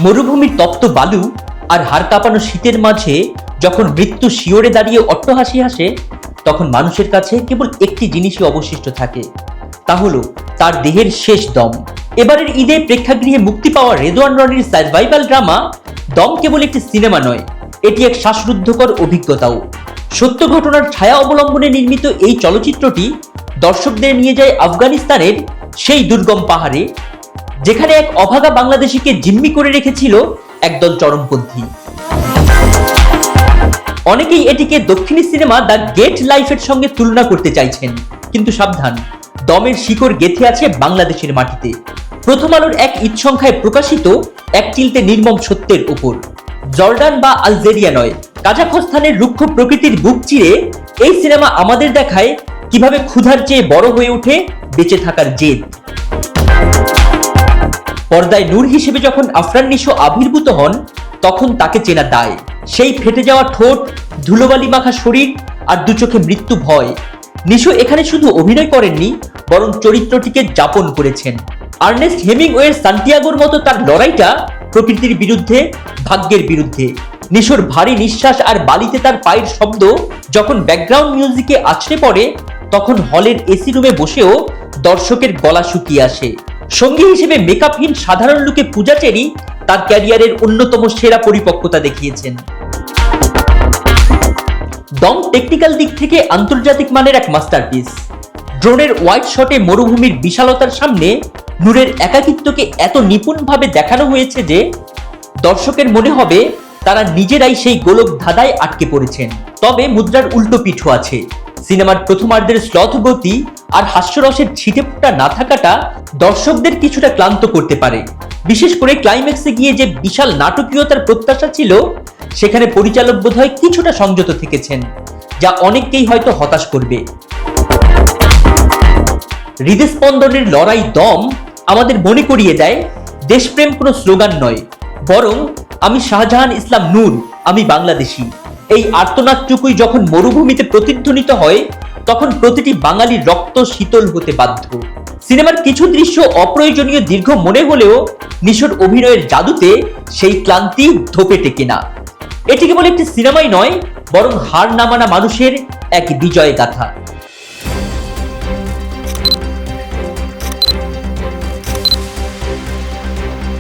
মরুভূমির তপ্ত বালু আর হাড় কাঁপানো শীতের মাঝে যখন মৃত্যু শিওরে দাঁড়িয়ে অট্টহাসি হাসে, তখন মানুষের কাছে কেবল একটি জিনিসই অবশিষ্ট থাকে, তা হলো তার দেহের শেষ দম। এবারের ঈদে প্রেক্ষাগৃহে মুক্তি পাওয়া রেদওয়ান রনির সার্ভাইভাল ড্রামা দম কেবল একটি সিনেমা নয়, এটি এক শ্বাসরুদ্ধকর অভিজ্ঞতাও। সত্য ঘটনার ছায়া অবলম্বনে নির্মিত এই চলচ্চিত্রটি দর্শকদের নিয়ে যায় আফগানিস্তানের সেই দুর্গম পাহাড়ে, যেখানে এক অভাগা বাংলাদেশিকে জিম্মি করে রেখেছিল একদল চরমপন্থী। অনেকেই এটিকে দক্ষিণী সিনেমা দ্য গেট লাইফের সঙ্গে তুলনা করতে চাইছেন, কিন্তু সাবধান, দমের শিকড় গেঁথে আছে বাংলাদেশের মাটিতে। প্রথম আলোর এক ঈদ সংখ্যায় প্রকাশিত এক চিলতে নির্মম সত্যের উপর। জর্ডান বা আলজেরিয়া নয়, কাজাখস্তানের রুক্ষ প্রকৃতির বুক চিরে এই সিনেমা আমাদের দেখায় কিভাবে ক্ষুধার চেয়ে বড় হয়ে ওঠে বেঁচে থাকার জেদ। পর্দায় নূর হিসেবে যখন আফরান নিশো আবির্ভূত হন, তখন তাকে চেনা দায়। সেই ফেটে যাওয়া ঠোঁট, ধুলোবালি মাখা শরীর আর দু চোখে মৃত্যু ভয়। নিশো এখানে শুধু অভিনয় করেননি, বরং চরিত্রটিকে যাপন করেছেন। আর্নেস্ট হেমিংওয়ের সান্তিয়াগোর মতো তার লড়াইটা প্রকৃতির বিরুদ্ধে, ভাগ্যের বিরুদ্ধে। নিশোর ভারী নিঃশ্বাস আর বালিতে তার পায়ের শব্দ যখন ব্যাকগ্রাউন্ড মিউজিকে আছড়ে পড়ে, তখন হলের এসি রুমে বসেও দর্শকের গলা শুকিয়ে আসে। সঙ্গী হিসেবে মেকআপহীন সাধারণ লুকে পূজা চেরি তার ক্যারিয়ারের অন্যতম সেরা পরিপক্কতা দেখিয়েছেন। দম টেকনিক্যাল দিক থেকে আন্তর্জাতিক মানের এক মাস্টারপিস। ড্রোনের ওয়াইড শটে মরুভূমির বিশালতার সামনে নূরের একাকিত্বকে এত নিপুণভাবে দেখানো হয়েছে যে দর্শকের মনে হবে তারা নিজেরাই সেই গোলক ধাঁধায় আটকে পড়েছেন। তবে মুদ্রার উল্টো পিঠও আছে। সিনেমার প্রথমার্ধের শ্লথ গতি আর হাস্যরসের ছিটেফোঁটা না থাকাটা দর্শকদের কিছুটা ক্লান্ত করতে পারে। বিশেষ করে ক্লাইম্যাক্সে গিয়ে যে বিশাল নাটকীয়তার প্রত্যাশা ছিল, সেখানে পরিচালক বোধহয় কিছুটা সংযত থেকেছেন, যা অনেককেই হয়তো হতাশ করবে। হৃদস্পন্দনের লড়াই দম আমাদের মনে করিয়ে দেয় দেশপ্রেম কোনো স্লোগান নয়, বরং আমি শাহজাহান ইসলাম নূর, আমি বাংলাদেশি। এই আর্তনাদটুকুই যখন মরুভূমিতে প্রতিধ্বনিত হয়, তখন প্রতিটি বাঙালির রক্ত শীতল হতে বাধ্য। সিনেমার কিছু দৃশ্য অপ্রয়োজনীয় দীর্ঘ মনে হলেও নিশোর অভিনয়ের জাদুতে সেই ক্লান্তি ধোপে টেকে না। এটি কেবল একটি সিনেমাই নয়, বরং হার না মানা মানুষের এক বিজয় গাথা।